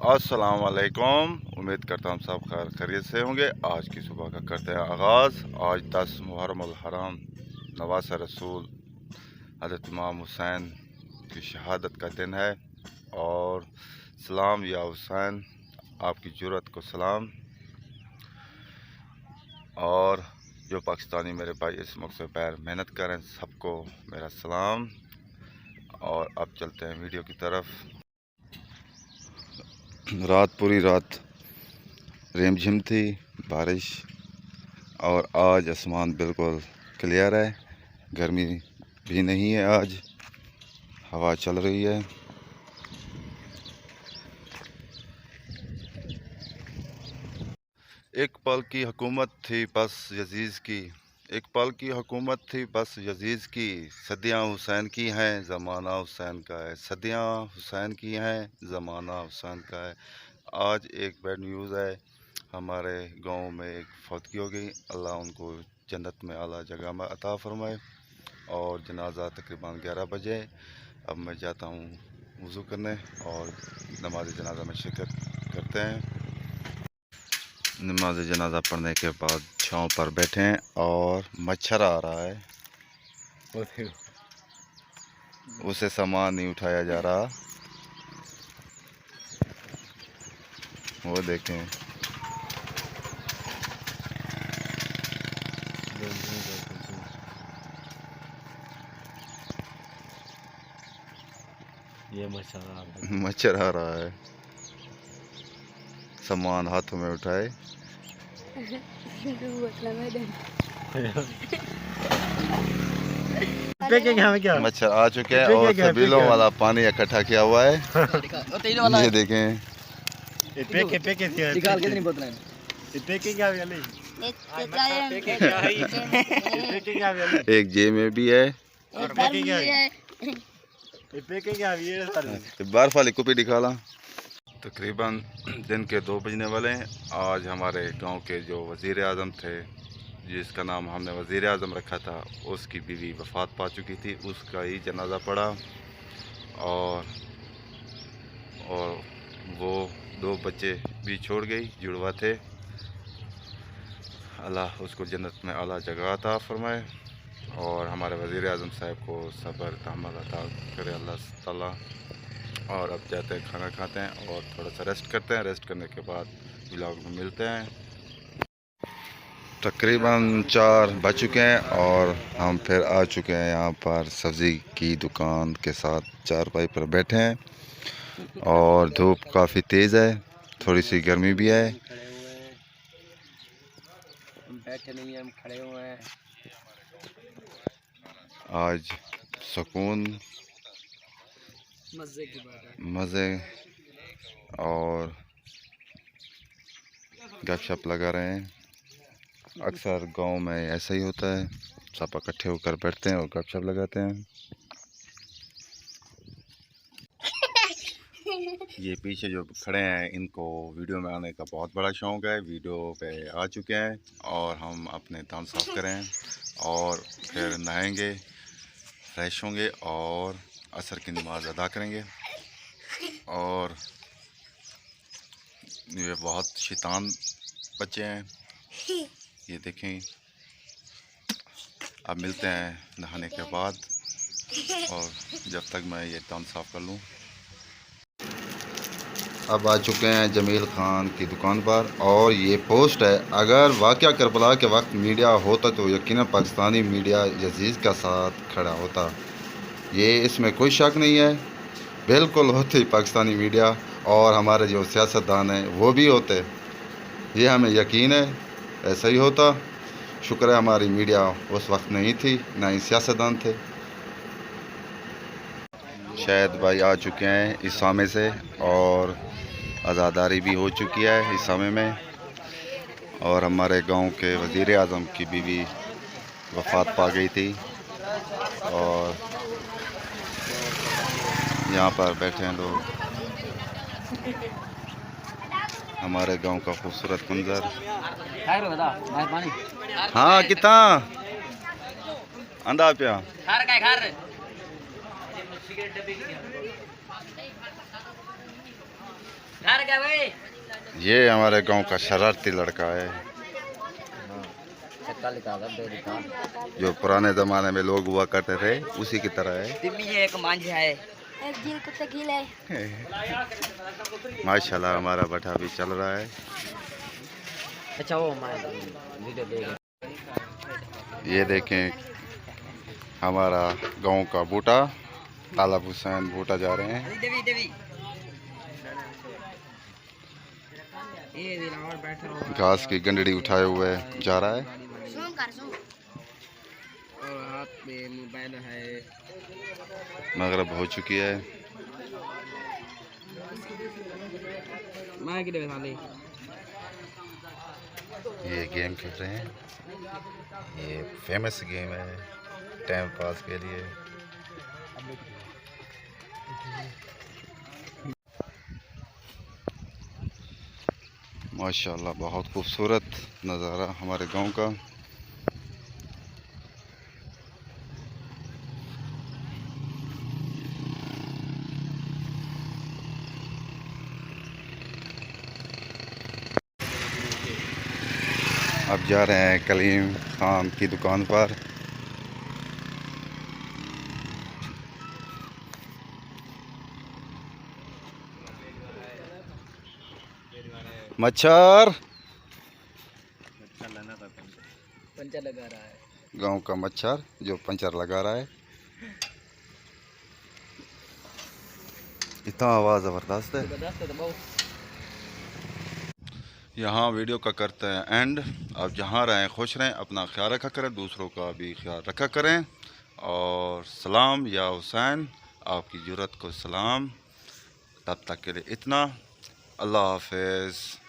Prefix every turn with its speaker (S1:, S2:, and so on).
S1: अस्सलाम वालेकुम। उम्मीद करता हूँ सब खैरियत से होंगे। आज की सुबह का करते हैं आगाज़। आज 10 मुहर्रम अल हराम नवासा रसूल हज़रत इमाम हुसैन की शहादत का दिन है। और सलाम या हुसैन, आपकी जुर्रत को सलाम। और जो पाकिस्तानी मेरे भाई इस मौके पर मेहनत करें, सबको मेरा सलाम। और अब चलते हैं वीडियो की तरफ। पूरी रात रिमझिम थी बारिश, और आज आसमान बिल्कुल क्लियर है। गर्मी भी नहीं है, आज हवा चल रही है। एक पल की हुकूमत थी बस यजीज़ की, एक पल की हुकूमत थी बस यजीज़ की। सदियाँ हुसैन की हैं, ज़माना हुसैन का है। सदियाँ हुसैन की हैं, ज़माना हुसैन का है। आज एक बैड न्यूज़ है। हमारे गांव में एक फौतगी हो गई। अल्लाह उनको जन्नत में आला जगह में अता फरमाए। और जनाजा तकरीबन 11 बजे। अब मैं जाता हूँ वज़ू करने और नमाज जनाजा में शिरकत करते हैं। नमाज जनाजा पढ़ने के बाद छाँव पर बैठे हैं और मच्छर आ रहा है, उसे सामान नहीं उठाया जा रहा। वो देखें,
S2: ये
S1: मच्छर आ रहा है। सामान हाथों में उठाए। मच्छर आ चुके हैं और सबीलों वाला पानी इकट्ठा किया हुआ है। ये देखें, एक जेब में भी है। बर्फ वाली कुपी निकाला। तकरीबन दिन के 2 बजने वाले हैं। आज हमारे गांव के जो वज़ीर आज़म थे, जिसका नाम हमने वज़ीर आज़म रखा था, उसकी बीवी वफ़ात पा चुकी थी। उसका ही जनाजा पड़ा। और वो 2 बच्चे भी छोड़ गई, जुड़वा थे। अल्लाह उसको जन्नत में आला जगह अता फरमाए। और हमारे वज़ीर आज़म साहब को सब्र तहम्मुल अता करे अल्लाह ताला। और अब जाते हैं, खाना खाते हैं और थोड़ा सा रेस्ट करते हैं। रेस्ट करने के बाद व्लॉग में मिलते हैं। तकरीबन 4 बज चुके हैं और हम फिर आ चुके हैं यहाँ पर सब्ज़ी की दुकान के साथ। चारपाई पर बैठे हैं और धूप काफ़ी तेज़ है, थोड़ी सी गर्मी भी है।
S2: बैठे नहीं, हम खड़े हुए हैं।
S1: आज सुकून,
S2: मज़े की बात है,
S1: मज़े और गपशप लगा रहे हैं। अक्सर गांव में ऐसा ही होता है, सब इकट्ठे होकर बैठते हैं और गपशप लगाते हैं। ये पीछे जो खड़े हैं, इनको वीडियो में आने का बहुत बड़ा शौक़ है। वीडियो पे आ चुके हैं और हम अपने दांत साफ़ करें और फिर नहाएंगे, फ्रेश होंगे और असर की नमाज़ अदा करेंगे। और ये बहुत शैतान बच्चे हैं, ये देखें। अब मिलते हैं नहाने के बाद, और जब तक मैं ये दांत साफ़ कर लूँ। अब आ चुके हैं जमील ख़ान की दुकान पर और ये पोस्ट है। अगर वाक़या करबला के वक्त मीडिया होता तो यकीनन पाकिस्तानी मीडिया यजीज़ का साथ खड़ा होता। ये इसमें कोई शक नहीं है, बिल्कुल होती पाकिस्तानी मीडिया। और हमारे जो सियासतदान हैं वो भी होते, ये हमें यकीन है, ऐसा ही होता। शुक्र है हमारी मीडिया उस वक्त नहीं थी, ना ही सियासतदान थे। शायद भाई आ चुके हैं इस समय से और आज़ादारी भी हो चुकी है इस समय में। और हमारे गांव के वज़ीर आज़म की बीवी वफ़ात पा गई थी और यहाँ पर बैठे हैं लोग। हमारे गांव का खूबसूरत मंजर। हाँ, कितना अंदा पिया
S2: घर गए भाई।
S1: ये हमारे गांव का शरारती लड़का है, जो पुराने जमाने में लोग हुआ करते थे उसी की तरह है।
S2: तिम्मी है, एक मांझा है,
S3: एक गिल कुत्ता गिल है।
S1: माशाल्लाह हमारा बटा भी चल रहा है।
S2: अच्छा वो हमारे वीडियो देख।
S1: ये देखें हमारा गांव का बूटा तालब हुसैन बूटा जा रहे हैं।
S2: देवी देवी ये दिलावर बैठा हुआ है।
S1: घास की गंडड़ी उठाए हुए जा रहा है।
S2: और हाथ में मोबाइल है।
S1: मगरिब हो चुकी है।
S2: मैं किधर साले
S1: ये गेम खेल रहे हैं, ये फेमस गेम है टाइम पास के लिए। माशाल्लाह बहुत खूबसूरत नज़ारा हमारे गांव का। अब जा रहे हैं कलीम खान की दुकान पर। मच्छर
S2: पंचर लगा रहा है।
S1: गांव का मच्छर जो पंचर लगा रहा है। इतना आवाज़ ज़बरदस्त है।
S2: जबरदस्त है तो बहुत।
S1: यहाँ वीडियो का करते हैं एंड। आप जहाँ रहें खुश रहें, अपना ख्याल रखा करें, दूसरों का भी ख्याल रखा करें। और सलाम या हुसैन, आपकी ज़रूरत को सलाम। तब तक के लिए इतना, अल्लाह हाफ़िज़।